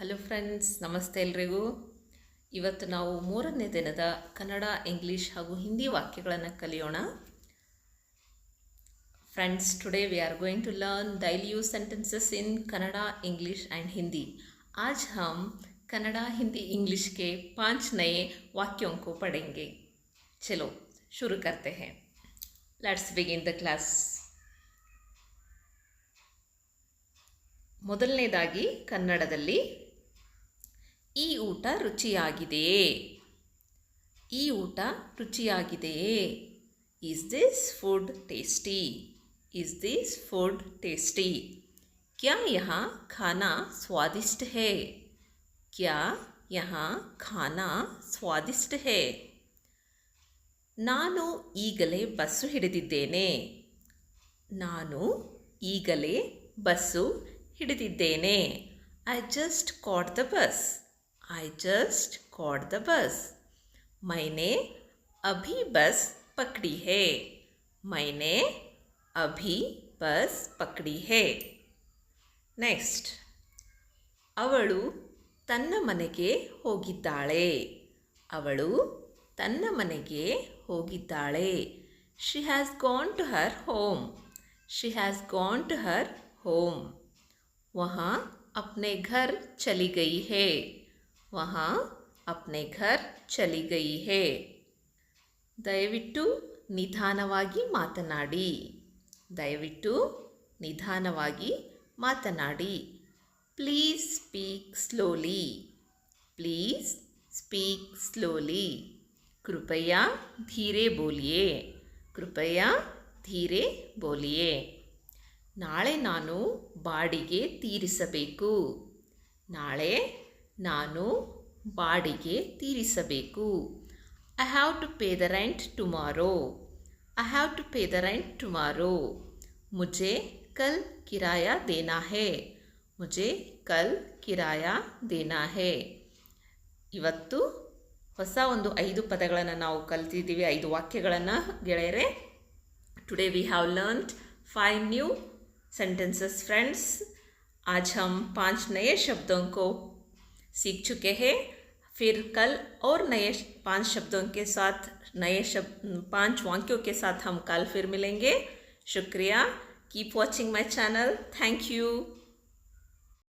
Hello friends, ನಮಸ್ತೆ ಎಲ್ರಿಗೂ. ಇವತ್ತು ನಾವು ಮೂರನೇ ದಿನದ ಕನ್ನಡ, ಇಂಗ್ಲೀಷ್ ಹಾಗೂ ಹಿಂದಿ ವಾಕ್ಯಗಳನ್ನು ಕಲಿಯೋಣ. Friends, today we are going to learn daily use sentences in Kannada, English and Hindi. आज हम कन्नड़ा, हिंदी, इंग्लिश के 5 नए वाक्यों को पढ़ेंगे. चलो शुरू करते हैं. Let's begin the class. ಮೊದಲನೇದಾಗಿ ಕನ್ನಡದಲ್ಲಿ ಈ ಊಟ ರುಚಿಯಾಗಿದೆಯೇ? ಈ ಊಟ ರುಚಿಯಾಗಿದೆಯೇ? Is this food tasty? Is this food tasty? क्या यहाँ खाना स्वादिष्ट है? क्या यहाँ खाना स्वादिष्ट है? ನಾನು ಈಗಲೇ ಬಸ್ಸು ಹಿಡಿದಿದ್ದೇನೆ. ನಾನು ಈಗಲೇ bus ಹಿಡಿದಿದ್ದೇನೆ. I just caught the bus. I just caught the bus. मैंने अभी बस पकड़ी है. मैंने अभी बस पकड़ी है. ನೆಕ್ಸ್ಟ್, ಅವಳು ತನ್ನ ಮನೆಗೆ ಹೋಗಿದ್ದಾಳೆ. ಅವಳು ತನ್ನ ಮನೆಗೆ ಹೋಗಿದ್ದಾಳೆ. She has gone to her home. She has gone to her home. वहाँ अपने घर चली गई है. वहाँ अपने घर चली गई है. ದಯವಿಟ್ಟು ನಿಧಾನವಾಗಿ ಮಾತನಾಡಿ. ದಯವಿಟ್ಟು ನಿಧಾನವಾಗಿ ಮಾತನಾಡಿ. Please speak slowly. Please speak slowly. कृपया धीरे बोलिए. कृपया धीरे बोलिए. ನಾಳೆ ನಾನು ಬಾಡಿಗೆ ತೀರಿಸಬೇಕು. ನಾಳೆ ನಾನು ಬಾಡಿಗೆ ತೀರಿಸಬೇಕು. I have to pay the rent tomorrow. I have to pay the rent tomorrow. मुझे कल किराया देना है. मुझे कल किराया देना है. ಇವತ್ತು ಹೊಸ ಒಂದು 5 ಪದಗಳನ್ನು ನಾವು ಕಲಿತಿದ್ದೀವಿ, 5 ವಾಕ್ಯಗಳನ್ನು ಗೆಳೆಯರೆ. Today we have learned 5 new sentences. Friends, आज हम 5 नए शब्दों को सीख चुके हैं. फिर कल और नए 5 शब्दों के साथ, नए 5 वाक्यों के साथ हम कल फिर मिलेंगे. शुक्रिया. Keep watching my channel. Thank you.